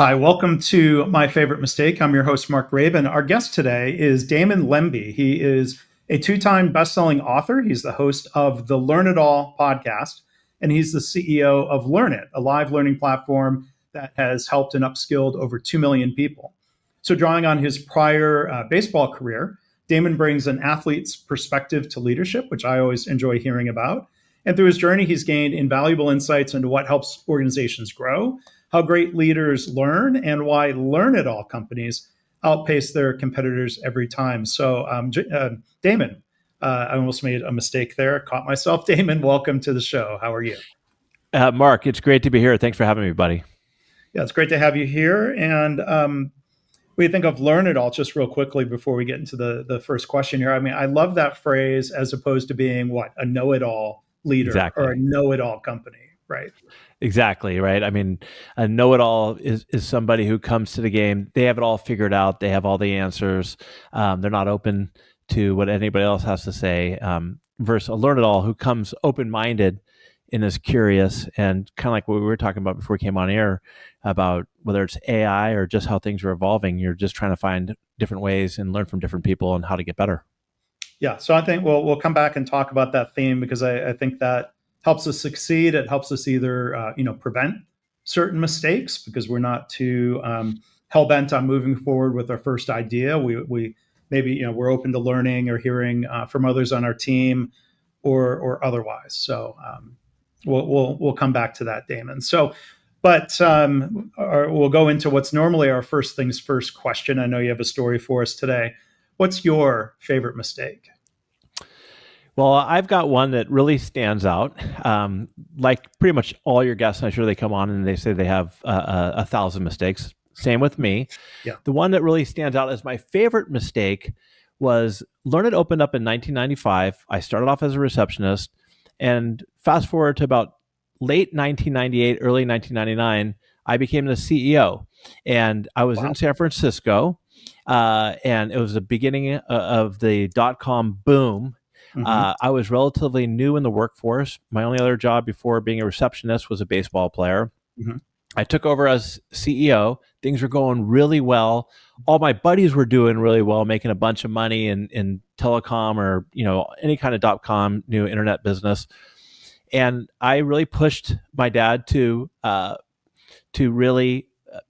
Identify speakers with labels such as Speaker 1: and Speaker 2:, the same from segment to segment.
Speaker 1: Hi, welcome to My Favorite Mistake. I'm your host, Mark Rabin. Our guest today is Damon Lembi. He is a two-time best-selling author. He's the host of the Learnit podcast, and he's the CEO of Learnit, a live learning platform that has helped and upskilled over 2 million people. So drawing on his prior baseball career, Damon brings an athlete's perspective to leadership, which I always enjoy hearing about. And through his journey, he's gained invaluable insights into what helps organizations grow, how great leaders learn, and why Learnit companies outpace their competitors every time. So, Damon, I almost made a mistake there, caught myself. Damon, welcome to the show. How are you?
Speaker 2: Mark, it's great to be here. Thanks for having me, buddy.
Speaker 1: Yeah, it's great to have you here. And what do you think of Learnit just real quickly before we get into the first question here? I mean, I love that phrase as opposed to being what? A know-it-all leader or a know-it-all company, right?
Speaker 2: Exactly, right? I mean, a know-it-all is somebody who comes to the game. They have it all figured out. They have all the answers. They're not open to what anybody else has to say. Versus a learn-it-all who comes open-minded and is curious, and kind of like what we were talking about before we came on air about whether it's AI or just how things are evolving. You're just trying to find different ways and learn from different people and how to get better.
Speaker 1: Yeah, so I think we'll come back and talk about that theme because I think that helps us succeed. It helps us either prevent certain mistakes because we're not too hell bent on moving forward with our first idea. We maybe we're open to learning or hearing from others on our team or otherwise. So we'll come back to that, Damon. So. But we'll go into what's normally our first things first question. I know you have a story for us today. What's your favorite mistake?
Speaker 2: Well, I've got one that really stands out. Like pretty much all your guests, I'm sure they come on and they say they have 1,000 mistakes. Same with me.
Speaker 1: Yeah.
Speaker 2: The one that really stands out as my favorite mistake was Learnit opened up in 1995. I started off as a receptionist, and fast forward to about late 1998, early 1999, I became the CEO. And I was in San Francisco, and it was the beginning of the dot-com boom.
Speaker 1: Mm-hmm.
Speaker 2: I was relatively new in the workforce. My only other job before being a receptionist was a baseball player.
Speaker 1: Mm-hmm.
Speaker 2: I took over as CEO. Things were going really well. All my buddies were doing really well, making a bunch of money in telecom or any kind of .com, new internet business. And I really pushed my dad to really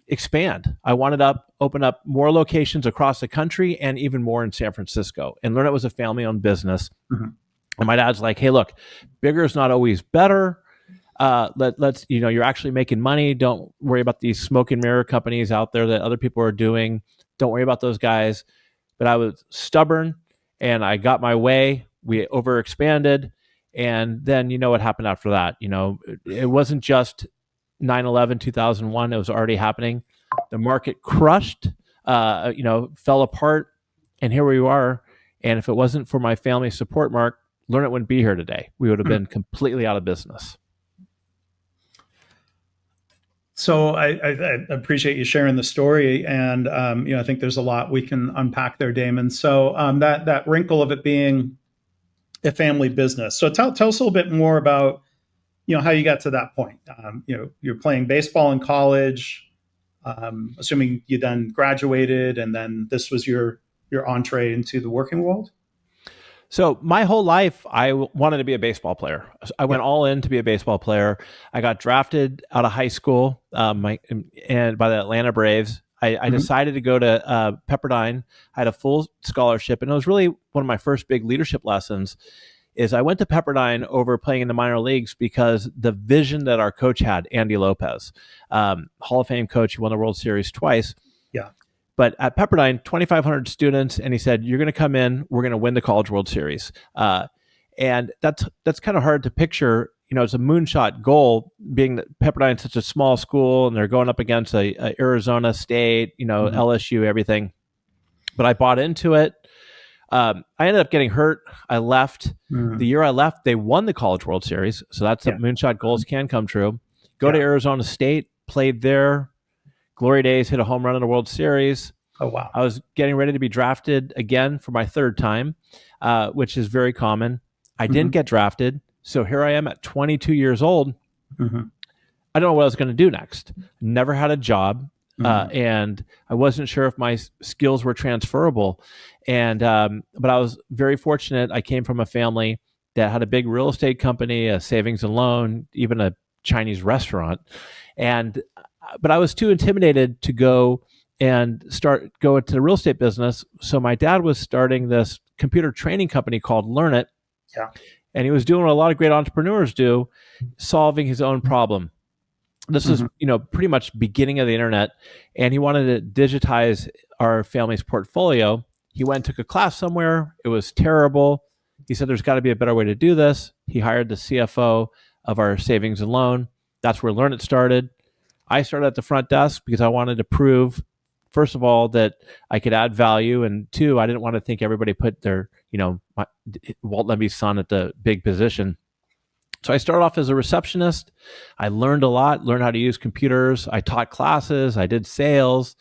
Speaker 2: expand. I wanted to open up more locations across the country and even more in San Francisco. And Learnit was a family-owned business.
Speaker 1: Mm-hmm.
Speaker 2: And my dad's like, hey, look, bigger is not always better. Let's, you're actually making money. Don't worry about these smoke and mirror companies out there that other people are doing. Don't worry about those guys. But I was stubborn and I got my way. We overexpanded. And then you know what happened after that. It wasn't just 9/11, 2001. It was already happening. The market crushed, fell apart. And here we are. And if it wasn't for my family support, Mark, Learnit wouldn't be here today. We would have been completely out of business.
Speaker 1: So I appreciate you sharing the story, and I think there's a lot we can unpack there, Damon. So that wrinkle of it being a family business. So tell us a little bit more about how you got to that point. You're playing baseball in college, assuming you then graduated, and then this was your entree into the working world.
Speaker 2: So my whole life, I wanted to be a baseball player. I went all in to be a baseball player. I got drafted out of high school, and by the Atlanta Braves. I decided to go to Pepperdine. I had a full scholarship, and it was really one of my first big leadership lessons. Is I went to Pepperdine over playing in the minor leagues because the vision that our coach had, Andy Lopez, Hall of Fame coach, who won the World Series twice.
Speaker 1: Yeah.
Speaker 2: But at Pepperdine, 2,500 students, and he said, "You're going to come in. We're going to win the College World Series." And that's kind of hard to picture. It's a moonshot goal, being that Pepperdine's such a small school, and they're going up against a Arizona State, LSU, everything. But I bought into it. I ended up getting hurt. I left. The year I left, they won the College World Series. So that's the moonshot goals can come true. Go to Arizona State, played there. Glory days, hit a home run in the World Series.
Speaker 1: Oh, wow.
Speaker 2: I was getting ready to be drafted again for my third time, which is very common. I didn't get drafted. So here I am at 22 years old. I don't know what I was going to do next. Never had a job. and I wasn't sure if my skills were transferable. And but I was very fortunate. I came from a family that had a big real estate company, a savings and loan, even a Chinese restaurant. And but I was too intimidated to go into the real estate business. So my dad was starting this computer training company called Learnit.
Speaker 1: Yeah.
Speaker 2: And he was doing what a lot of great entrepreneurs do, solving his own problem. This is, pretty much beginning of the internet, and he wanted to digitize our family's portfolio. He went and took a class somewhere. It was terrible. He said, there's got to be a better way to do this. He hired the CFO of our savings and loan. That's where Learnit started. I started at the front desk because I wanted to prove, first of all, that I could add value, and two, I didn't want to think everybody put their, Walt Lembi's son at the big position. So I started off as a receptionist. I learned a lot, learned how to use computers. I taught classes. I did sales.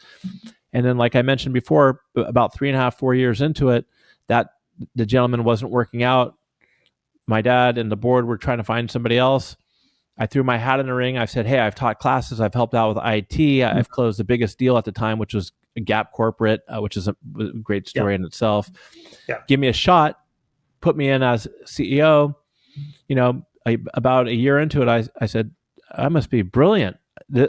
Speaker 2: And then, like I mentioned before, about 3.5, 4 years into it, that the gentleman wasn't working out. My dad and the board were trying to find somebody else. I threw my hat in the ring. I said, hey, I've taught classes. I've helped out with IT. I've closed the biggest deal at the time, which was a Gap Corporate, which is a great story in itself.
Speaker 1: Yeah.
Speaker 2: Give me a shot. Put me in as CEO. About a year into it, I said, I must be brilliant.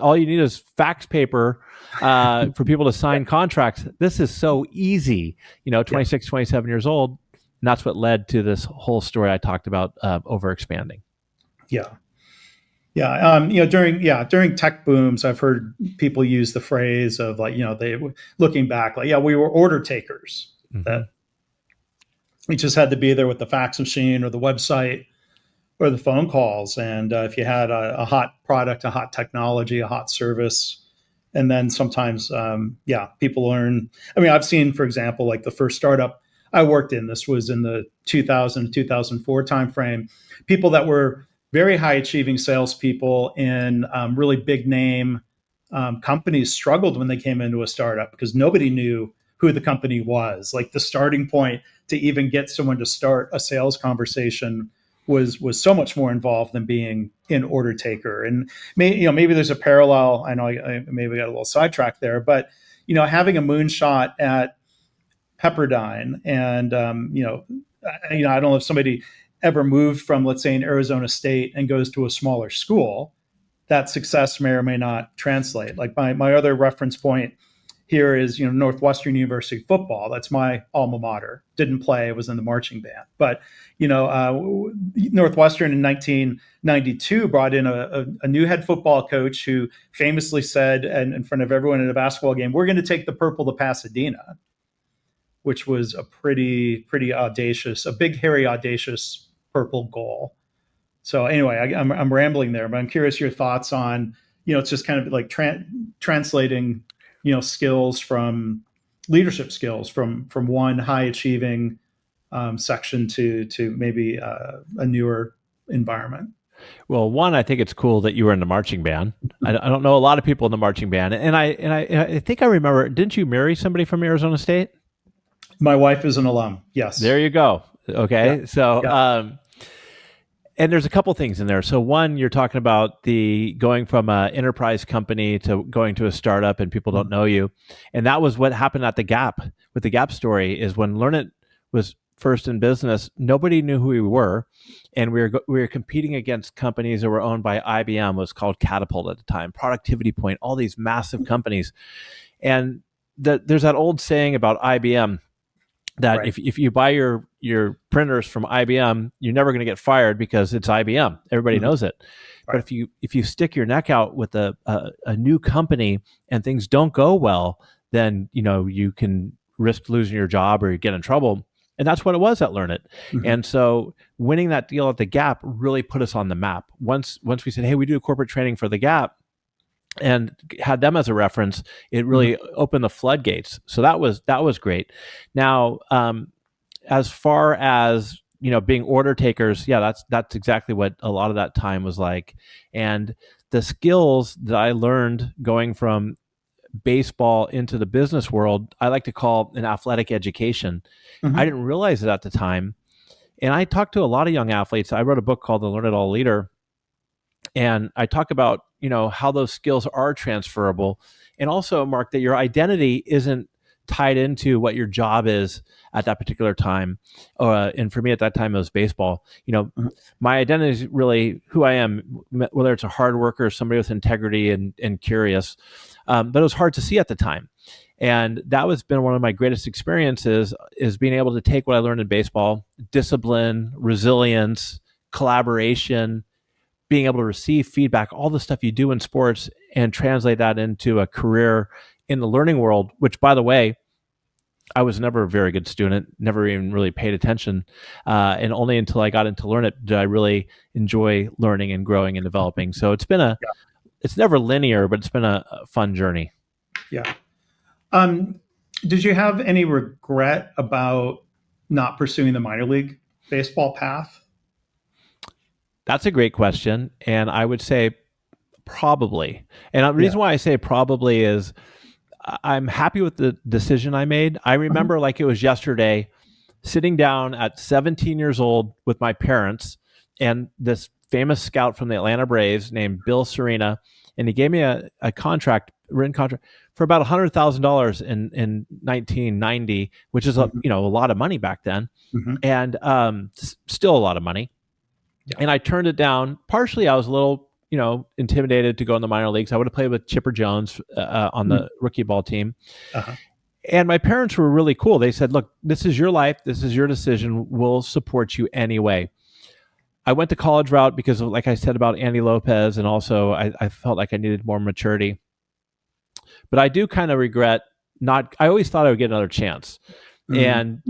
Speaker 2: All you need is fax paper for people to sign contracts. This is so easy. 26, 27 years old. And that's what led to this whole story I talked about, over expanding.
Speaker 1: Yeah. Yeah. During tech booms, I've heard people use the phrase of they looking back, we were order takers. That we just had to be there with the fax machine or the website or the phone calls. And if you had a hot product, a hot technology, a hot service, and then sometimes, people learn. I mean, I've seen, for example, like the first startup I worked in, this was in the 2000, 2004 timeframe, people that were very high achieving salespeople in really big name companies struggled when they came into a startup because nobody knew who the company was. Like the starting point to even get someone to start a sales conversation was so much more involved than being an order taker. And maybe there's a parallel. I know I maybe got a little sidetracked there, but having a moonshot at Pepperdine, and I don't know if somebody ever moved from, let's say, an Arizona State and goes to a smaller school, that success may or may not translate. Like my other reference point here is, Northwestern University football. That's my alma mater. Didn't play, was in the marching band. But, Northwestern in 1992 brought in a new head football coach who famously said, and in front of everyone at a basketball game, we're going to take the purple to Pasadena, which was a pretty audacious, a big, hairy, audacious purple goal. So anyway, I'm rambling there, but I'm curious your thoughts on, it's just kind of like translating, skills from leadership skills from one high achieving section to maybe a newer environment.
Speaker 2: Well, one, I think it's cool that you were in the marching band. I don't know a lot of people in the marching band, and I think I remember. Didn't you marry somebody from Arizona State?
Speaker 1: My wife is an alum. Yes.
Speaker 2: There you go. Okay. Yeah. So, and there's a couple things in there. So one, you're talking about the going from an enterprise company to going to a startup and people don't know you. And that was what happened at the Gap with the Gap story is when Learnit was first in business, nobody knew who we were. And we were competing against companies that were owned by IBM, was called Catapult at the time, Productivity Point, all these massive companies. And there's that old saying about IBM, that right. if you buy your printers from IBM, you're never going to get fired because it's IBM. Everybody knows it. Right. But if you stick your neck out with a new company and things don't go well, then you can risk losing your job or you get in trouble. And that's what it was at Learnit. And so winning that deal at the Gap really put us on the map. Once we said, hey, we do corporate training for the Gap, and had them as a reference, it really opened the floodgates. So that was great. Now, as far as being order takers, that's exactly what a lot of that time was like. And the skills that I learned going from baseball into the business world, I like to call an athletic education. I didn't realize it at the time. And I talked to a lot of young athletes. I wrote a book called The Learn It All Leader. And I talk about, how those skills are transferable. And also, Mark, that your identity isn't tied into what your job is at that particular time. And for me at that time, it was baseball. My identity is really who I am, whether it's a hard worker, somebody with integrity and curious. But it was hard to see at the time. And that was been one of my greatest experiences, is being able to take what I learned in baseball: discipline, resilience, collaboration, being able to receive feedback, all the stuff you do in sports, and translate that into a career in the learning world, which, by the way, I was never a very good student, never even really paid attention. And only until I got into Learnit did I really enjoy learning and growing and developing. So it's never linear, but it's been a fun journey.
Speaker 1: Yeah. Did you have any regret about not pursuing the minor league baseball path?
Speaker 2: That's a great question. And I would say probably. And the reason why I say probably is I'm happy with the decision I made. I remember like it was yesterday, sitting down at 17 years old with my parents and this famous scout from the Atlanta Braves named Bill Serena. And he gave me a written contract for about $100,000 in 1990, which is a lot of money back then, and still a lot of money. Yeah. And I turned it down. Partially, I was a little intimidated to go in the minor leagues. I would have played with Chipper Jones on the rookie ball team. And my parents were really cool. They said, "Look, this is your life. This is your decision. We'll support you anyway." I went the college route because of, like I said about Andy Lopez, and also I felt like I needed more maturity. But I do kind of regret not. I always thought I would get another chance. And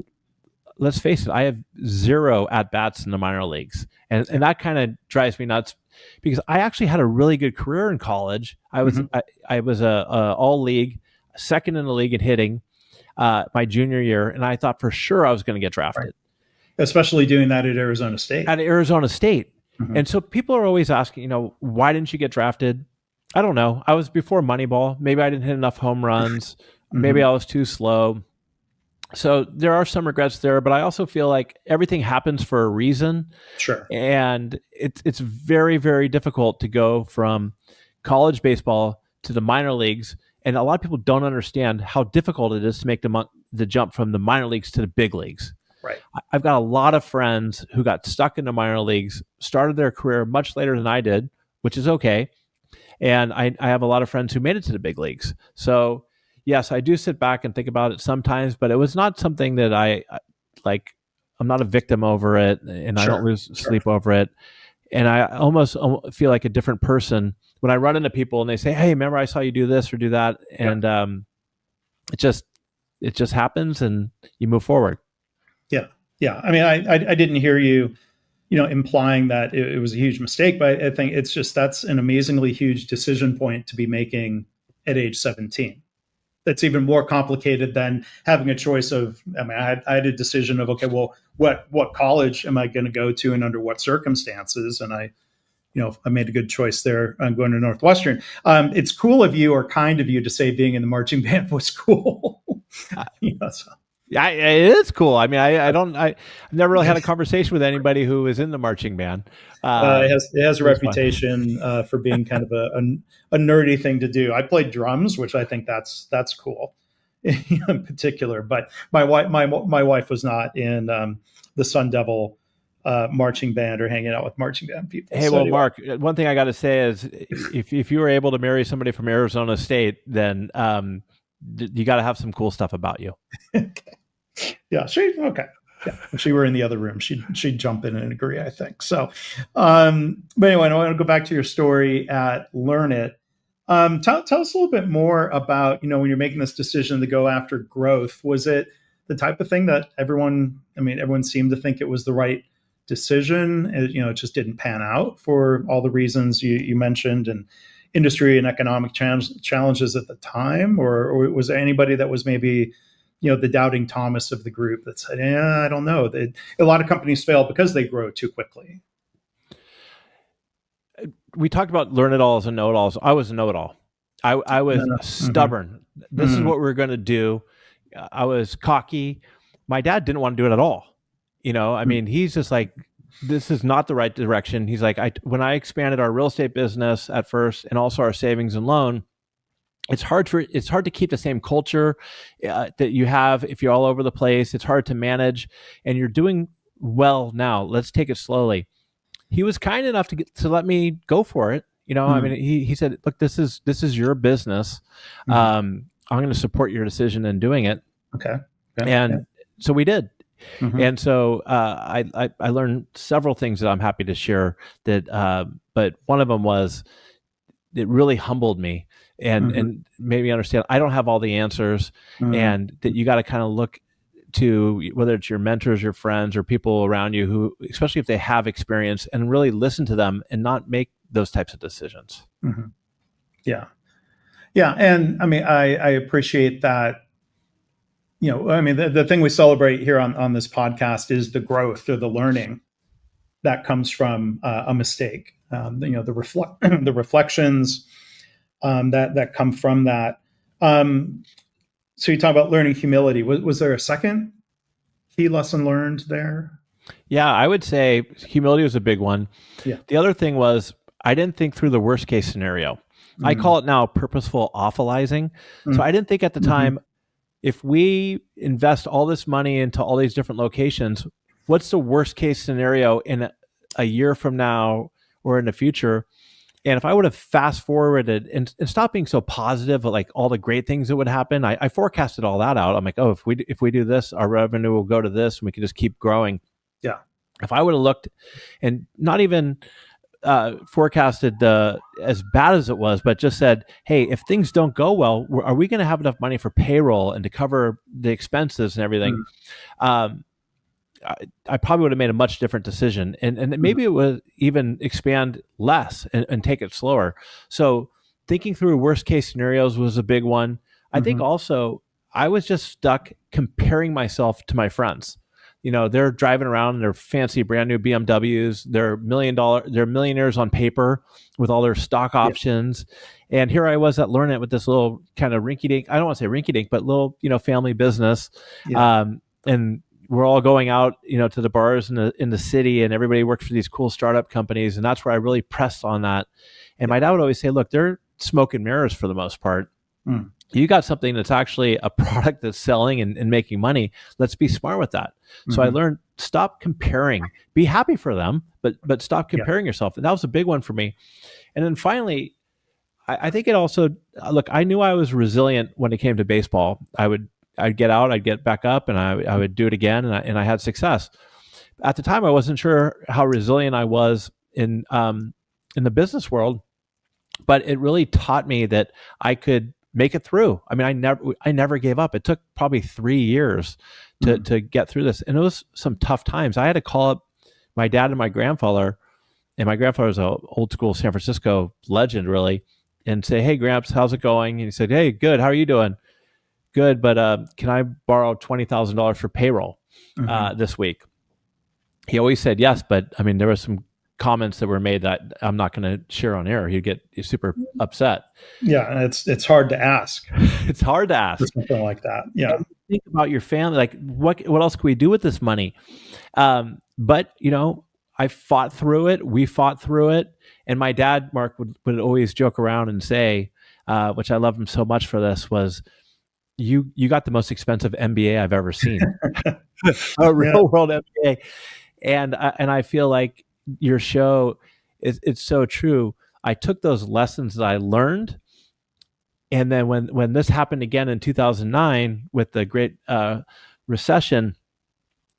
Speaker 2: let's face it, I have 0 at-bats in the minor leagues. And that kind of drives me nuts, because I actually had a really good career in college. I was I was a all-league, second in the league in hitting my junior year, and I thought for sure I was going to get drafted.
Speaker 1: Right. Especially doing that at Arizona State.
Speaker 2: And so people are always asking, why didn't you get drafted? I don't know. I was before Moneyball. Maybe I didn't hit enough home runs. Maybe I was too slow. So there are some regrets there, but I also feel like everything happens for a reason.
Speaker 1: Sure.
Speaker 2: And it's very, very difficult to go from college baseball to the minor leagues. And a lot of people don't understand how difficult it is to make the jump from the minor leagues to the big leagues.
Speaker 1: Right.
Speaker 2: I've got a lot of friends who got stuck in the minor leagues, started their career much later than I did, which is okay. And I have a lot of friends who made it to the big leagues. So yes, I do sit back and think about it sometimes, but it was not something that I'm not a victim over it, and I don't lose sleep over it. And I almost feel like a different person when I run into people and they say, "Hey, remember I saw you do this or do that," and it just happens, and you move forward.
Speaker 1: Yeah. I mean, I didn't hear you, implying that it was a huge mistake, but I think it's just that's an amazingly huge decision point to be making at age 17. That's even more complicated than having a choice of. I mean, I had a decision of, okay, well, what college am I going to go to and under what circumstances? And I made a good choice there. I'm going to Northwestern. It's cool of you, or kind of you, to say being in the marching band was cool. So.
Speaker 2: Yeah, it is cool. I mean, I've never really had a conversation with anybody who is in the marching band.
Speaker 1: It has a reputation for being kind of a nerdy thing to do. I played drums, which I think that's cool in particular. But my wife was not in the Sun Devil marching band or hanging out with marching band people.
Speaker 2: Hey, well, anyway. Mark, one thing I got to say is, if you were able to marry somebody from Arizona State, then you got to have some cool stuff about you.
Speaker 1: Okay. Yeah, okay. Yeah, if she were in the other room, she'd jump in and agree, I think. So, but anyway, I want to go back to your story at Learnit. Tell us a little bit more about, when you're making this decision to go after growth. Was it the type of thing that everyone seemed to think it was the right decision? It just didn't pan out for all the reasons you mentioned, and industry and economic challenges at the time, or was there anybody that was maybe the doubting Thomas of the group that said, I don't know. A lot of companies fail because they grow too quickly.
Speaker 2: We talked about learn it all as a know-it-all. I was a know-it-all. I was stubborn. This is what we're going to do. I was cocky. My dad didn't want to do it at all. I mean, he's just like, this is not the right direction. He's like, when I expanded our real estate business at first and also our savings and loan, it's hard to keep the same culture that you have if you're all over the place. It's hard to manage, and you're doing well now. Let's take it slowly. He was kind enough to let me go for it. I mean,
Speaker 1: Mm-hmm.
Speaker 2: he said, look, this is your business.
Speaker 1: Mm-hmm.
Speaker 2: I'm going to support your decision in doing it.
Speaker 1: Okay. Okay. Yeah.
Speaker 2: And so we did.
Speaker 1: Mm-hmm.
Speaker 2: And so I learned several things that I'm happy to share. But one of them was it really humbled me
Speaker 1: Mm-hmm.
Speaker 2: and made me understand I don't have all the answers,
Speaker 1: Mm-hmm.
Speaker 2: and that you got to kind of look to whether it's your mentors, your friends, or people around you who, especially if they have experience, and really listen to them and not make those types of decisions.
Speaker 1: Mm-hmm. Yeah. Yeah. And I mean, I appreciate that. I mean, the thing we celebrate here on this podcast is the growth or the learning that comes from a mistake. The reflections that come from that. Um, so you talk about learning humility. Was there a second key lesson learned there?
Speaker 2: Yeah, I would say humility was a big one.
Speaker 1: Yeah.
Speaker 2: The other thing was I didn't think through the worst case scenario. I
Speaker 1: Mm-hmm.
Speaker 2: call it now purposeful awfulizing. So I didn't think at the
Speaker 1: Mm-hmm.
Speaker 2: time, if we invest all this money into all these different locations, what's the worst case scenario in a year from now or in the future? And if I would have fast forwarded and stopped being so positive, like all the great things that would happen, I forecasted all that out. I'm like, oh, if we do this, our revenue will go to this, and we can just keep growing.
Speaker 1: Yeah.
Speaker 2: If I would have looked and not even forecasted the as bad as it was, but just said, "Hey, if things don't go well, are we going to have enough money for payroll and to cover the expenses and everything?" Um, I probably would have made a much different decision, and
Speaker 1: Mm-hmm.
Speaker 2: maybe it would even expand less and take it slower. So thinking through worst case scenarios was a big one. I think
Speaker 1: Mm-hmm.
Speaker 2: also I was just stuck comparing myself to my friends. They're driving around in their fancy brand new BMWs. They're millionaires on paper with all their stock
Speaker 1: Yeah.
Speaker 2: options. And here I was at Learnit with this little kind of rinky dink, I don't want to say rinky dink, but little, family business.
Speaker 1: Yeah.
Speaker 2: And we're all going out, to the bars in the city, and everybody works for these cool startup companies. And that's where I really pressed on that. And
Speaker 1: Yeah.
Speaker 2: my dad would always say, look, they're smoke and mirrors for the most part.
Speaker 1: Mm.
Speaker 2: You got something that's actually a product that's selling and making money. Let's be smart with that. So I
Speaker 1: Mm-hmm.
Speaker 2: learned, stop comparing, be happy for them, but stop
Speaker 1: Yeah.
Speaker 2: comparing yourself. And that was a big one for me. And then finally, I think it also, look, I knew I was resilient when it came to baseball. I'd get out, I'd get back up, and I would do it again, and I had success. At the time, I wasn't sure how resilient I was in the business world, but it really taught me that I could make it through. I mean, I never gave up. It took probably 3 years to
Speaker 1: Mm-hmm.
Speaker 2: to get through this, and it was some tough times. I had to call up my dad and my grandfather, and my grandfather was an old school San Francisco legend, really, and say, "Hey, Gramps, how's it going?" And he said, "Hey, good. How are you doing?" "Good, but can I borrow $20,000 for payroll
Speaker 1: Mm-hmm.
Speaker 2: this week?" He always said yes, but I mean, there were some comments that were made that I'm not going to share on air. He'd get super upset.
Speaker 1: Yeah. And it's hard to ask
Speaker 2: It's hard to
Speaker 1: for
Speaker 2: ask.
Speaker 1: something like that. Yeah.
Speaker 2: And think about your family. Like, what else can we do with this money? But I fought through it. We fought through it. And my dad, Mark, would always joke around and say, which I love him so much for this, was you got the most expensive MBA I've ever seen, a
Speaker 1: Yeah.
Speaker 2: real world MBA. And I feel like your show it's so true. I took those lessons that I learned, and then when this happened again in 2009 with the great recession,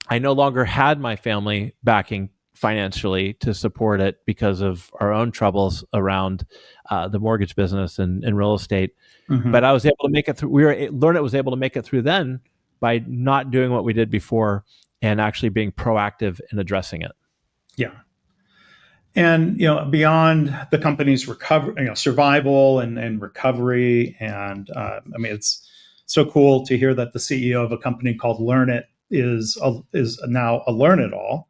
Speaker 2: I no longer had my family backing financially to support it because of our own troubles around the mortgage business and real estate. But
Speaker 1: Mm-hmm.
Speaker 2: I was able to make it through. Learnit was able to make it through then by not doing what we did before and actually being proactive in addressing it.
Speaker 1: Yeah. And beyond the company's recovery, survival and recovery, and I mean, it's so cool to hear that the CEO of a company called Learnit is now a Learn It All.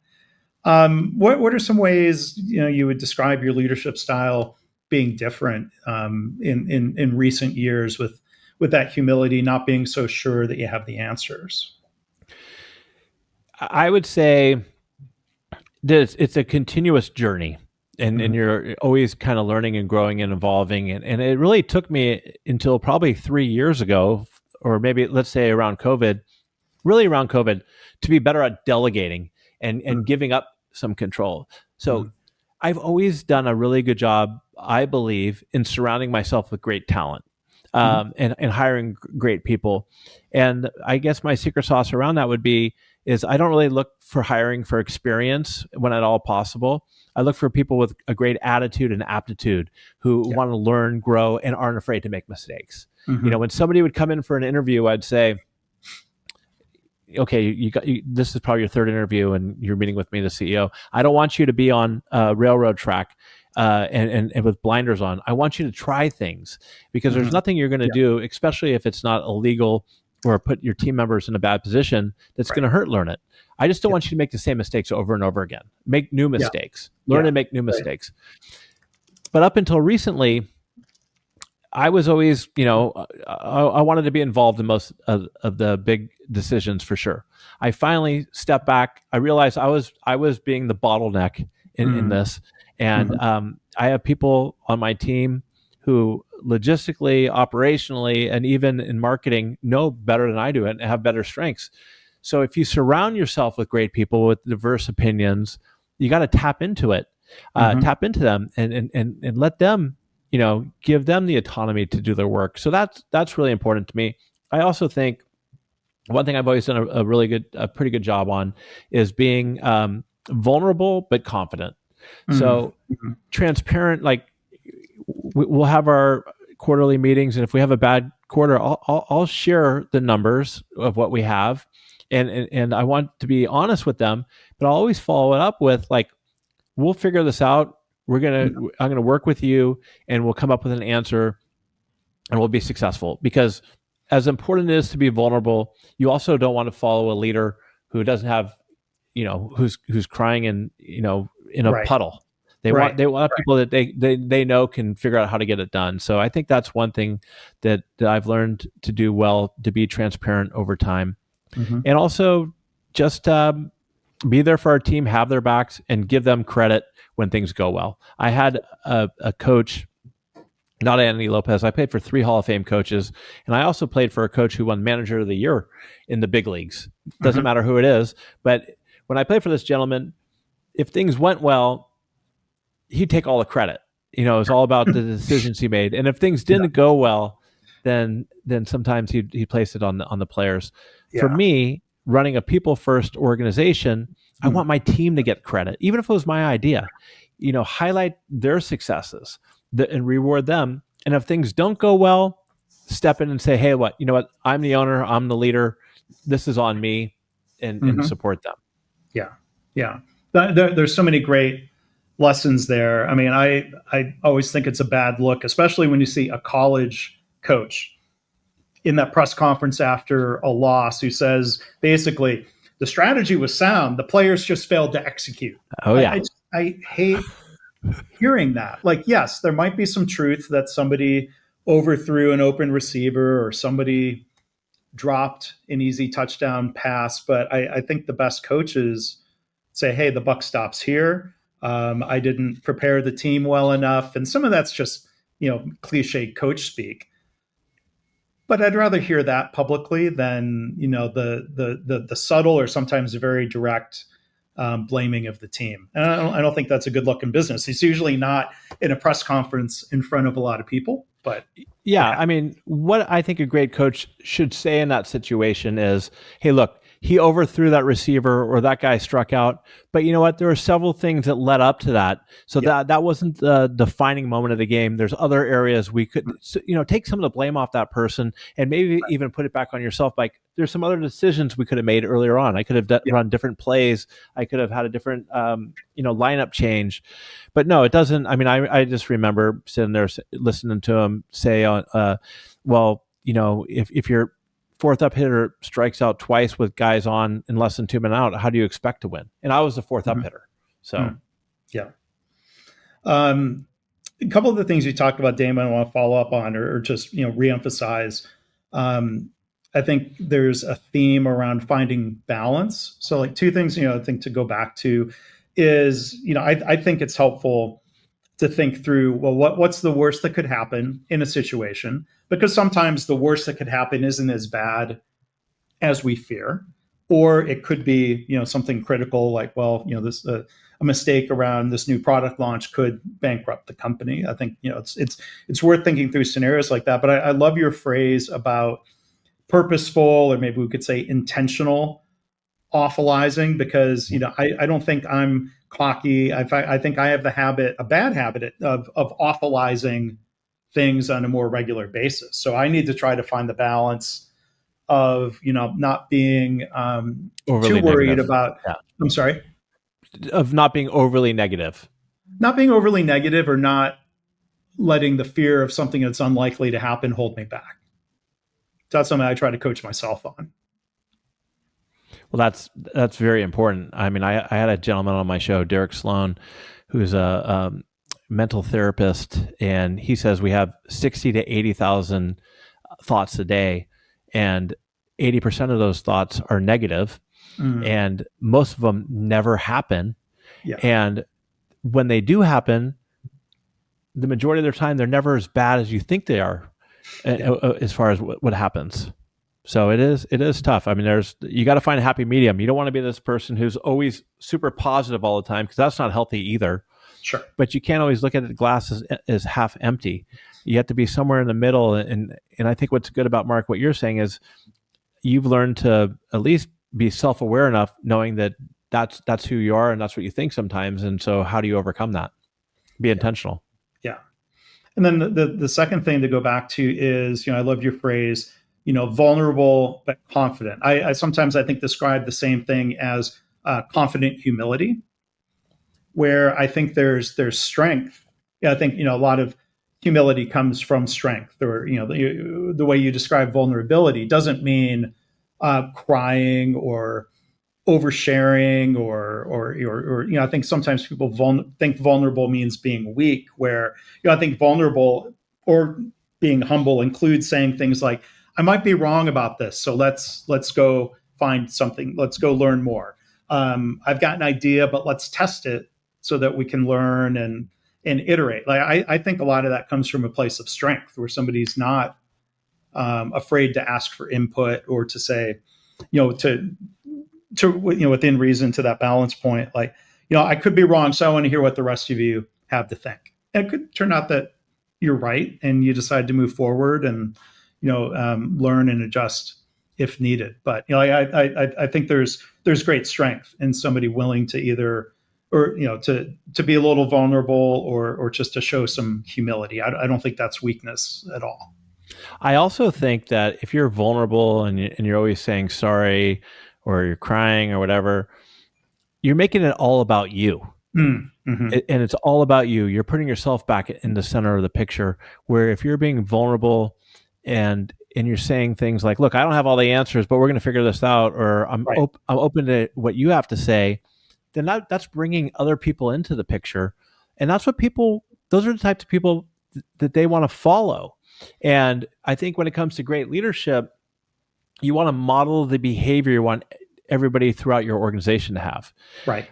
Speaker 1: What are some ways you would describe your leadership style being different in recent years with that humility, not being so sure that you have the answers?
Speaker 2: I would say it's a continuous journey, and you're always kind of learning and growing and evolving. And it really took me until probably 3 years ago, or maybe let's say around COVID, really around COVID, to be better at delegating and giving up some control. So I've always done a really good job, I believe, in surrounding myself with great talent, and hiring great people. And I guess my secret sauce around that would be is I don't really look for hiring for experience when at all possible. I look for people with a great attitude and aptitude who want to learn, grow, and aren't afraid to make mistakes. When somebody would come in for an interview, I'd say, okay, this is probably your third interview and you're meeting with me, the CEO. I don't want you to be on a railroad track and with blinders on. I want you to try things, because there's nothing you're going to do, especially if it's not illegal or put your team members in a bad position, that's going to hurt Learnit. I just don't want you to make the same mistakes over and over again. Make new mistakes. Learn to make new mistakes. But up until recently, I was always, I wanted to be involved in most of the big decisions for sure. I finally stepped back. I realized I was being the bottleneck in this, and I have people on my team who logistically, operationally, and even in marketing know better than I do and have better strengths. So if you surround yourself with great people with diverse opinions, you got to tap into it, tap into them, and let them, give them the autonomy to do their work. So that's really important to me. I also think one thing I've always done a pretty good job on is being vulnerable but confident. So transparent, like we'll have our quarterly meetings, and if we have a bad quarter, I'll share the numbers of what we have, and I want to be honest with them, but I'll always follow it up with like, we'll figure this out. I'm gonna work with you, and we'll come up with an answer, and we'll be successful. Because as important it is to be vulnerable, you also don't want to follow a leader who doesn't have, who's crying in a puddle. They want people that they know can figure out how to get it done. So I think that's one thing that I've learned to do well, to be transparent over time, and also just be there for our team, have their backs, and give them credit when things go well. I had a coach, not Anthony Lopez. I played for 3 Hall of Fame coaches, and I also played for a coach who won Manager of the Year in the big leagues. Doesn't matter who it is, but when I played for this gentleman, if things went well, he'd take all the credit. It was all about the decisions he made, and if things didn't go well, then sometimes he placed it on the players. For me, running a people first organization, I want my team to get credit, even if it was my idea. Highlight their successes and reward them. And if things don't go well, step in and say, hey, you know what? I'm the owner. I'm the leader. This is on me, and support them.
Speaker 1: Yeah. There's so many great lessons there. I mean, I always think it's a bad look, especially when you see a college coach in that press conference after a loss who says, basically, the strategy was sound. The players just failed to execute.
Speaker 2: Oh, yeah.
Speaker 1: I hate hearing that. Like, yes, there might be some truth that somebody overthrew an open receiver or somebody dropped an easy touchdown pass, but I think the best coaches say, hey, the buck stops here. I didn't prepare the team well enough. And some of that's just, cliche coach speak. But I'd rather hear that publicly than, the subtle or sometimes very direct blaming of the team. And I don't think that's a good look in business. It's usually not in a press conference in front of a lot of people, but
Speaker 2: yeah. I mean, what I think a great coach should say in that situation is, hey, look, he overthrew that receiver or that guy struck out. But you know what? There were several things that led up to that. So that wasn't the defining moment of the game. There's other areas we could, take some of the blame off that person and maybe even put it back on yourself. Like, there's some other decisions we could have made earlier on. I could have run different plays. I could have had a different, lineup change. But no, it doesn't. I mean, I just remember sitting there listening to him say, if you're fourth up hitter strikes out twice with guys on in less than 2 minutes out, how do you expect to win? And I was the fourth up hitter. So,
Speaker 1: yeah. A couple of the things you talked about, Damon, I want to follow up on or just, reemphasize. I think there's a theme around finding balance. So like 2 things, I think to go back to is, I think it's helpful to think through, well, what's the worst that could happen in a situation? Because sometimes the worst that could happen isn't as bad as we fear, or it could be, something critical like, well, this a mistake around this new product launch could bankrupt the company. I think, it's worth thinking through scenarios like that. But I love your phrase about purposeful, or maybe we could say intentional awfulizing, because I don't think I'm cocky. I think I have a bad habit of awfulizing things on a more regular basis. So I need to try to find the balance of not being too
Speaker 2: Overly
Speaker 1: worried
Speaker 2: negative.
Speaker 1: about.
Speaker 2: Yeah.
Speaker 1: I'm sorry,
Speaker 2: Of not being overly negative.
Speaker 1: not being overly negative, or not letting the fear of something that's unlikely to happen hold me back. So that's something I try to coach myself on.
Speaker 2: Well, that's very important. I mean, I had a gentleman on my show, Derek Sloan, who's a mental therapist, and he says we have 60 to 80,000 thoughts a day, and 80% of those thoughts are negative, and most of them never happen.
Speaker 1: Yeah.
Speaker 2: And when they do happen, the majority of their time, they're never as bad as you think they are, as far as what happens. So it is tough. I mean, you got to find a happy medium. You don't want to be this person who's always super positive all the time, because that's not healthy either.
Speaker 1: Sure.
Speaker 2: But you can't always look at the glass as half empty. You have to be somewhere in the middle. And I think what's good about, Mark, what you're saying is you've learned to at least be self-aware enough, knowing that that's who you are and that's what you think sometimes. And so how do you overcome that? Be intentional.
Speaker 1: Yeah. And then the second thing to go back to is, I love your phrase, vulnerable but confident. I sometimes, I think, describe the same thing as confident humility, where I think there's strength. Yeah, I think, a lot of humility comes from strength, or, the way you describe vulnerability doesn't mean crying or oversharing, or I think sometimes people think vulnerable means being weak, where I think vulnerable or being humble includes saying things like, I might be wrong about this, so let's go find something, let's go learn more. I've got an idea, but let's test it so that we can learn and iterate. Like I think a lot of that comes from a place of strength, where somebody's not afraid to ask for input, or to say, to within reason, to that balance point, like, I could be wrong, so I want to hear what the rest of you have to think. And it could turn out that you're right, and you decide to move forward and learn and adjust if needed. But I think there's great strength in somebody willing to either, or to be a little vulnerable, or just to show some humility. I don't think that's weakness at all.
Speaker 2: I also think that if you're vulnerable and you're always saying sorry, or you're crying or whatever, you're making it all about you.
Speaker 1: Mm-hmm.
Speaker 2: And it's all about you. You're putting yourself back in the center of the picture, where if you're being vulnerable and you're saying things like, look, I don't have all the answers, but we're going to figure this out, or I'm open to what you have to say, then that's bringing other people into the picture. And that's what those are the types of people that they want to follow. And I think when it comes to great leadership, you want to model the behavior you want everybody throughout your organization to have.
Speaker 1: Right.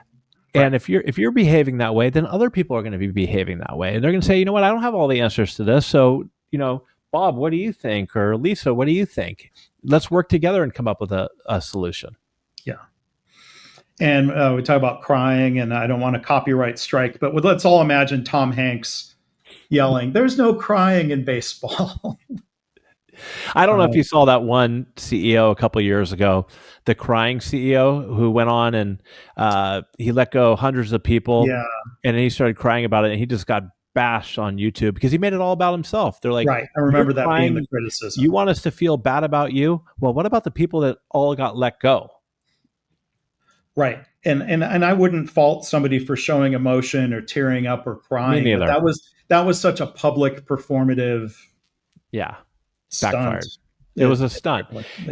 Speaker 2: And if you're behaving that way, then other people are going to be behaving that way. And they're going to say, you know what, I don't have all the answers to this. So, Bob, what do you think? Or Lisa, what do you think? Let's work together and come up with a solution.
Speaker 1: Yeah. And we talk about crying, and I don't want to copyright strike, but let's all imagine Tom Hanks yelling, "There's no crying in baseball."
Speaker 2: I don't know if you saw that one CEO a couple of years ago, the crying CEO who went on and he let go hundreds of people,
Speaker 1: Yeah.
Speaker 2: And then he started crying about it, and he just got bashed on YouTube because he made it all about himself. They're like,
Speaker 1: right. I remember that
Speaker 2: crying,
Speaker 1: being the criticism.
Speaker 2: You want us to feel bad about you? Well, what about the people that all got let go?
Speaker 1: Right. And I wouldn't fault somebody for showing emotion or tearing up or crying.
Speaker 2: Me neither.
Speaker 1: But that was such a public performative stunt.
Speaker 2: Backfired. It was a stunt.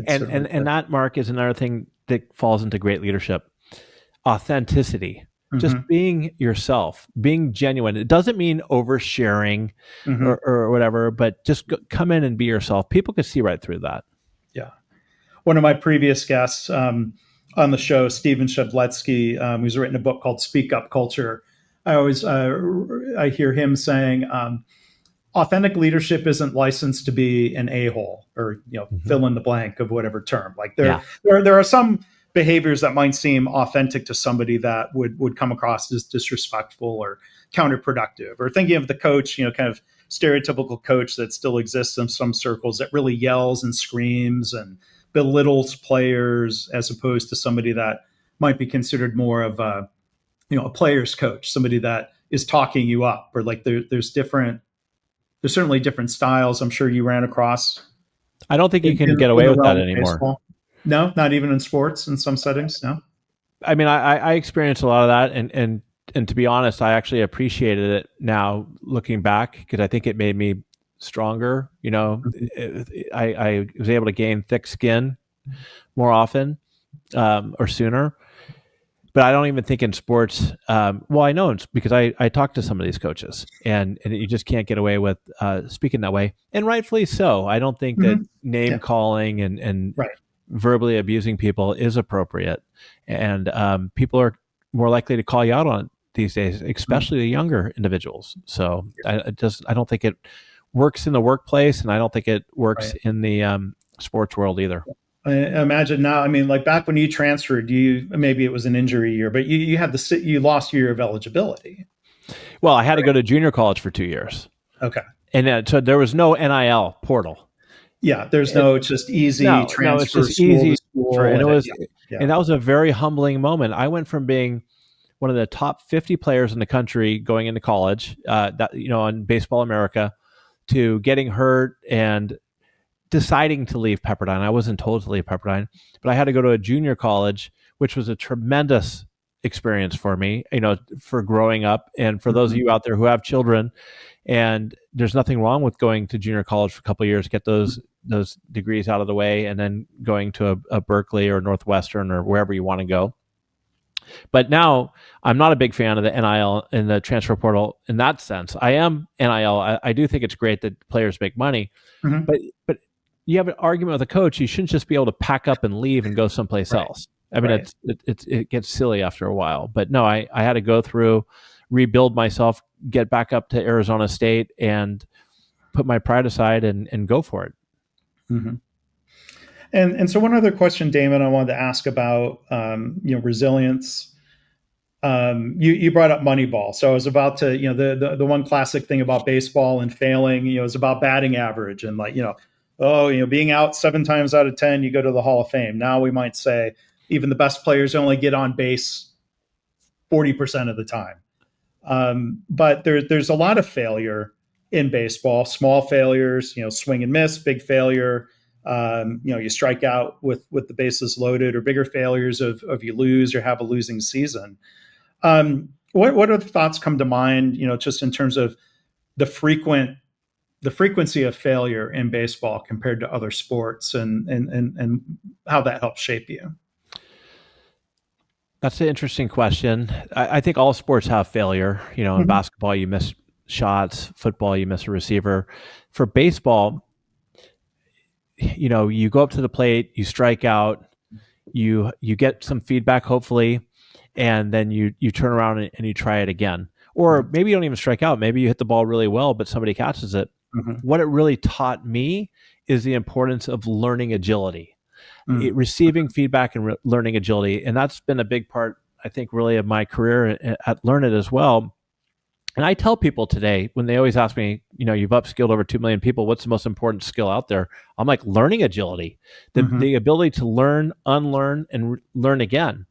Speaker 2: And that, Mark, is another thing that falls into great leadership. Authenticity. Mm-hmm. Just being yourself, being genuine. It doesn't mean oversharing or whatever, but just come in and be yourself. People can see right through that.
Speaker 1: Yeah. One of my previous guests, on the show, Steven Shedletsky, who's written a book called Speak Up Culture. I hear him saying, authentic leadership isn't licensed to be an a-hole, or
Speaker 2: Mm-hmm.
Speaker 1: fill in the blank of whatever term. Like
Speaker 2: Yeah.
Speaker 1: there are some behaviors that might seem authentic to somebody that would come across as disrespectful or counterproductive. Or thinking of the coach, kind of stereotypical coach that still exists in some circles, that really yells and screams and belittles players, as opposed to somebody that might be considered more of a player's coach, somebody that is talking you up. Or like there's certainly different styles I'm sure you ran across
Speaker 2: I don't think you can
Speaker 1: in
Speaker 2: get
Speaker 1: in
Speaker 2: away
Speaker 1: the
Speaker 2: with that
Speaker 1: realm of
Speaker 2: anymore.
Speaker 1: baseball. No, not even in sports in some settings. No.
Speaker 2: I mean, I experienced a lot of that, and to be honest, I actually appreciated it now looking back, because I think it made me stronger. I was able to gain thick skin more often, or sooner. But I don't even think in sports. Well, I know because I talk to some of these coaches, and you just can't get away with speaking that way, and rightfully so. I don't think that
Speaker 1: Mm-hmm.
Speaker 2: name
Speaker 1: Yeah.
Speaker 2: calling and
Speaker 1: Right.
Speaker 2: verbally abusing people is appropriate, and people are more likely to call you out on it these days, especially the younger individuals. So I don't think it works in the workplace, and I don't think it works
Speaker 1: Right.
Speaker 2: in the sports world either.
Speaker 1: I imagine now. I mean, like back when you transferred, maybe it was an injury year, but you had you lost your year of eligibility.
Speaker 2: Well, I had to go to junior college for 2 years,
Speaker 1: Okay.
Speaker 2: and so there was no NIL portal.
Speaker 1: Yeah. There's
Speaker 2: It,
Speaker 1: no just easy
Speaker 2: no, it's
Speaker 1: transfer
Speaker 2: just
Speaker 1: school to
Speaker 2: easy for,
Speaker 1: school,
Speaker 2: and it
Speaker 1: and
Speaker 2: was,
Speaker 1: yeah. Yeah.
Speaker 2: and that was a very humbling moment. I went from being one of the top 50 players in the country going into college, on Baseball America, to getting hurt and deciding to leave Pepperdine. I wasn't told to leave Pepperdine, but I had to go to a junior college, which was a tremendous experience for me, for growing up. And for those of
Speaker 1: Mm-hmm.
Speaker 2: you out there who have children, and there's nothing wrong with going to junior college for a couple of years, get those degrees out of the way, and then going to a Berkeley or Northwestern or wherever you want to go. But now I'm not a big fan of the NIL and the transfer portal in that sense. I am NIL. I do think it's great that players make money,
Speaker 1: Mm-hmm.
Speaker 2: but you have an argument with a coach, you shouldn't just be able to pack up and leave and go someplace
Speaker 1: Right.
Speaker 2: else. I mean,
Speaker 1: Right.
Speaker 2: it gets silly after a while. But no, I had to go through, rebuild myself, get back up to Arizona State, and put my pride aside and go for it.
Speaker 1: Mm-hmm. And so one other question, Damon, I wanted to ask about resilience. You brought up Moneyball, so I was about to the one classic thing about baseball and failing is about batting average, and being out 7 times out of 10 you go to the Hall of Fame. Now we might say even the best players only get on base 40% of the time. But there's a lot of failure in baseball, small failures, swing and miss, big failure. You strike out with the bases loaded, or bigger failures of you lose or have a losing season. What other thoughts come to mind, just in terms of the frequency of failure in baseball compared to other sports, and how that helps shape you?
Speaker 2: That's an interesting question. I think all sports have failure. In
Speaker 1: Mm-hmm.
Speaker 2: basketball, you miss shots. Football, you miss a receiver. For baseball, you go up to the plate, you strike out, you get some feedback, hopefully, and then you turn around and you try it again. Or maybe you don't even strike out. Maybe you hit the ball really well, but somebody catches it.
Speaker 1: Mm-hmm.
Speaker 2: What it really taught me is the importance of learning agility. Receiving feedback and learning agility. And that's been a big part, I think, really of my career at Learnit as well. And I tell people today, when they always ask me, you've upskilled over 2 million people, what's the most important skill out there? I'm like, learning agility, the ability to learn, unlearn, and learn again.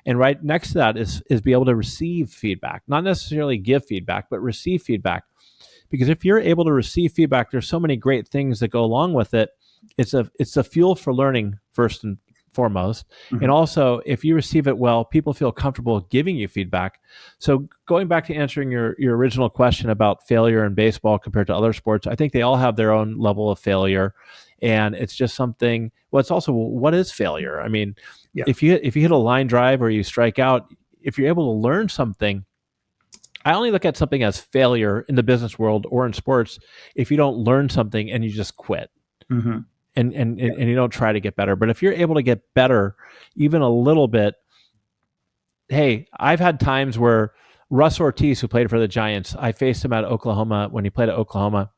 Speaker 2: And right next to that is be able to receive feedback, not necessarily give feedback, but receive feedback. Because if you're able to receive feedback, there's so many great things that go along with it. It's a fuel for learning first and foremost. And also, if you receive it well, people feel comfortable giving you feedback. So going back to answering your original question about failure in baseball compared to other sports, I think they all have their own level of failure. And it's just something, well, it's also, what is failure? I mean, if you hit a line drive or you strike out, if you're able to learn something, I only look at something as failure in the business world or in sports if you don't learn something and you just quit.
Speaker 1: Mm-hmm.
Speaker 2: and you don't try to get better. But if you're able to get better even a little bit, hey, I've had times where Russ Ortiz, who played for the Giants, I faced him at Oklahoma when he played at Oklahoma.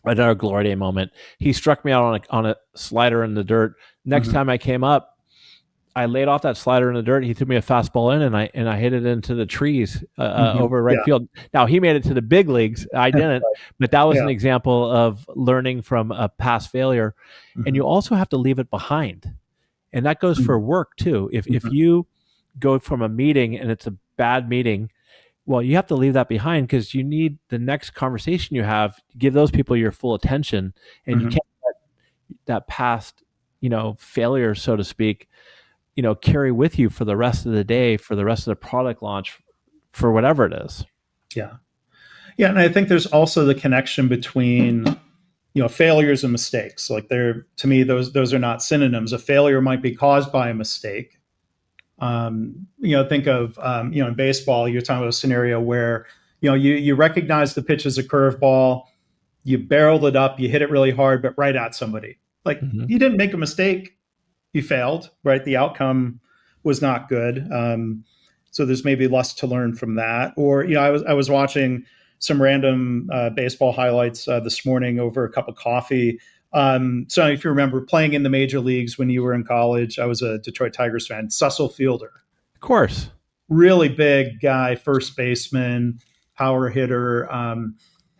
Speaker 2: Another glory day moment. He struck me out on a slider in the dirt. Next time I came up, I laid off that slider in the dirt. He threw me a fastball in, and I hit it into the trees over right field. Now he made it to the big leagues. I didn't, but that was an example of learning from a past failure. And you also have to leave it behind, and that goes for work too. If you go from a meeting and it's a bad meeting, well, you have to leave that behind because you need the next conversation you have to give those people your full attention, and you can't let that past, failure, so to speak, carry with you for the rest of the day, for the rest of the product launch, for whatever it is.
Speaker 1: Yeah. Yeah. And I think there's also the connection between, failures and mistakes. Like to me, those are not synonyms. A failure might be caused by a mistake. Think of, in baseball, you're talking about a scenario where, you recognize the pitch as a curveball, you barreled it up, you hit it really hard, but right at somebody. Like you didn't make a mistake. You failed, right? The outcome was not good. So there's maybe less to learn from that. Or, I was watching some random baseball highlights this morning over a cup of coffee. So if you remember playing in the major leagues when you were in college, I was a Detroit Tigers fan. Cecil Fielder.
Speaker 2: Of course.
Speaker 1: Really big guy, first baseman, power hitter.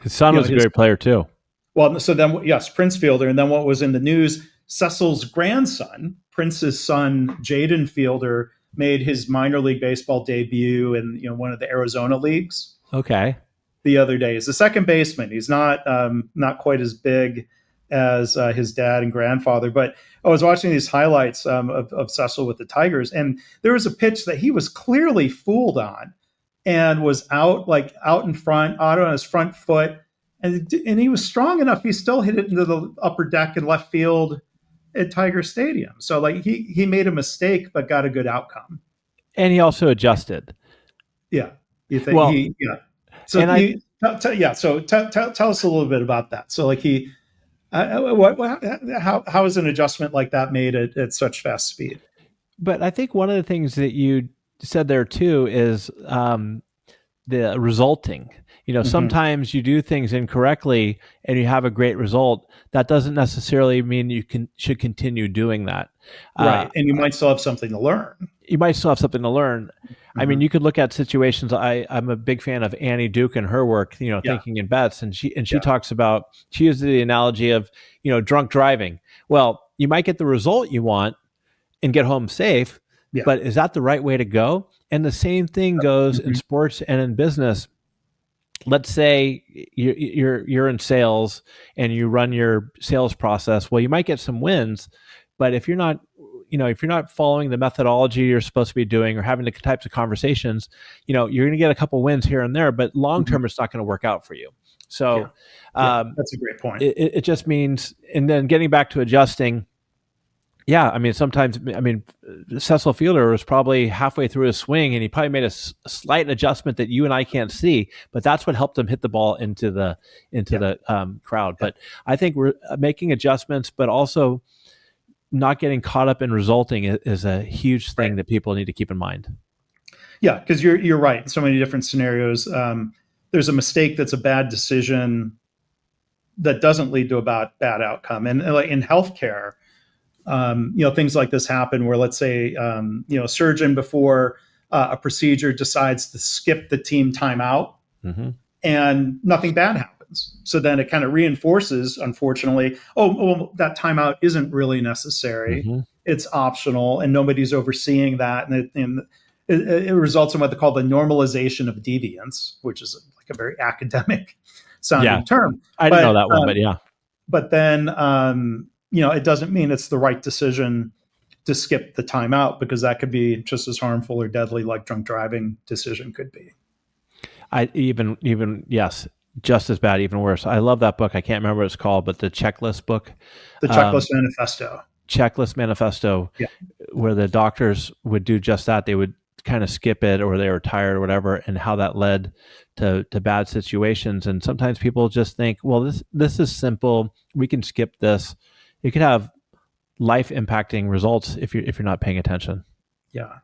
Speaker 2: His son was a great player too.
Speaker 1: Well, so then, yes, Prince Fielder. And then what was in the news, Cecil's grandson, Prince's son, Jaden Fielder, made his minor league baseball debut in one of the Arizona leagues.
Speaker 2: Okay.
Speaker 1: The other day, he's a second baseman. He's not quite as big as his dad and grandfather, but I was watching these highlights of Cecil with the Tigers, and there was a pitch that he was clearly fooled on, and was out in front, out on his front foot, and he was strong enough. He still hit it into the upper deck in left field at Tiger Stadium. So he made a mistake, but got a good outcome.
Speaker 2: And he also adjusted.
Speaker 1: Yeah. You think So So tell us a little bit about that. So how is an adjustment like that made at such fast speed?
Speaker 2: But I think one of the things that you said there too is the resulting. Sometimes you do things incorrectly and you have a great result. That doesn't necessarily mean you should continue doing that.
Speaker 1: Right. And you might still have something to learn.
Speaker 2: I mean, you could look at situations. I'm a big fan of Annie Duke and her work, Thinking in Bets. And she talks about, she uses the analogy of, drunk driving. Well, you might get the result you want and get home safe, but is that the right way to go? And the same thing goes in sports and in business. Let's say you're in sales and you run your sales process. Well, you might get some wins, but if you're not following the methodology you're supposed to be doing or having the types of conversations, you're going to get a couple wins here and there, but long term, it's not going to work out for you. So
Speaker 1: that's a great point.
Speaker 2: It just means, and then getting back to adjusting. Yeah, sometimes, Cecil Fielder was probably halfway through his swing and he probably made a slight adjustment that you and I can't see, but that's what helped him hit the ball into the crowd. But I think we're making adjustments, but also not getting caught up in resulting is a huge thing that people need to keep in mind.
Speaker 1: Yeah, because you're right. In so many different scenarios, there's a mistake that's a bad decision that doesn't lead to a bad outcome. And in healthcare, things like this happen where, let's say, a surgeon before a procedure decides to skip the team timeout, and nothing bad happens. So then it kind of reinforces, unfortunately, that timeout isn't really necessary. It's optional, and nobody's overseeing that, and it results in what they call the normalization of deviance, which is like a very academic sounding term.
Speaker 2: I didn't know that one, but yeah.
Speaker 1: But then it doesn't mean it's the right decision to skip the timeout, because that could be just as harmful or deadly like drunk driving decision could be.
Speaker 2: Yes, just as bad, even worse. I love that book. I can't remember what it's called, but the checklist book.
Speaker 1: The Checklist Manifesto.
Speaker 2: Checklist Manifesto, where the doctors would do just that. They would kind of skip it, or they were tired or whatever, and how that led to bad situations. And sometimes people just think, well, this is simple. We can skip this. it could have life impacting results if you're not paying attention.
Speaker 1: Yeah.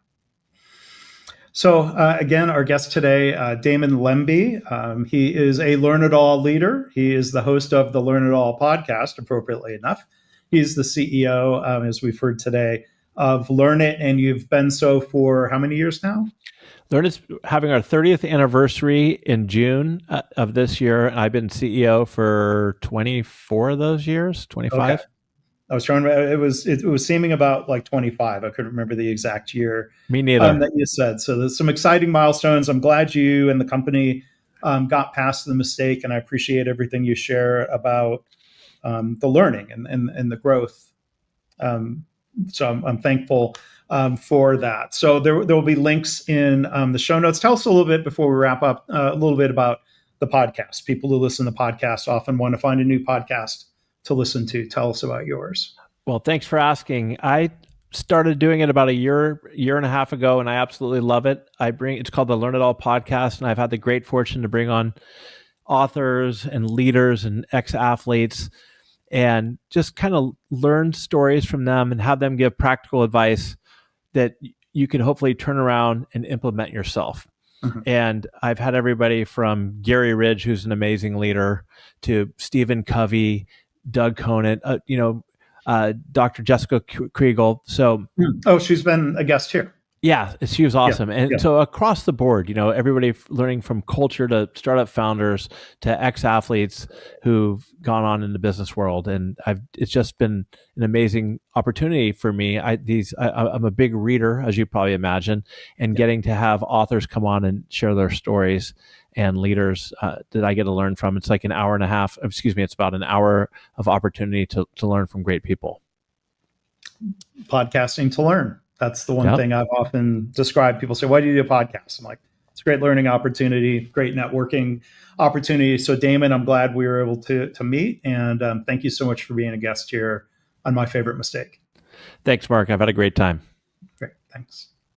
Speaker 1: So again, our guest today, Damon Lembi. He is a Learn It All leader. He is the host of the Learn It All podcast, appropriately enough. He's the CEO, as we've heard today, of Learnit, and you've been so for how many years now?
Speaker 2: Learnit's having our 30th anniversary in June of this year, and I've been CEO for 24 of those years, 25.
Speaker 1: Okay. I was trying to. It was seeming about like 25. I couldn't remember the exact year
Speaker 2: Me neither.
Speaker 1: that you said. So there's some exciting milestones. I'm glad you and the company got past the mistake, and I appreciate everything you share about the learning and the growth. So I'm thankful for that. So there will be links in the show notes. Tell us a little bit before we wrap up, a little bit about the podcast. People who listen to podcasts often want to find a new podcast to listen to. Tell us about yours.
Speaker 2: Well, thanks for asking. I started doing it about a year and a half ago, and I absolutely love it. It's called the Learn It All podcast, and I've had the great fortune to bring on authors and leaders and ex-athletes and just kind of learn stories from them and have them give practical advice that you can hopefully turn around and implement yourself. Mm-hmm. And I've had everybody from Gary Ridge, who's an amazing leader, to Stephen Covey, Doug Conant, Dr. Jessica Kriegel. So,
Speaker 1: she's been a guest here.
Speaker 2: Yeah, she was awesome. And so across the board, everybody learning from culture to startup founders to ex-athletes who've gone on in the business world. And it's just been an amazing opportunity for me. I'm a big reader, as you probably imagine, and getting to have authors come on and share their stories and leaders that I get to learn from. It's like it's about an hour of opportunity to learn from great people.
Speaker 1: Podcasting to learn. That's the one thing I've often described. People say, why do you do a podcast? I'm like, it's a great learning opportunity, great networking opportunity. So Damon, I'm glad we were able to meet. And thank you so much for being a guest here on My Favorite Mistake.
Speaker 2: Thanks, Mark. I've had a great time.
Speaker 1: Great. Thanks.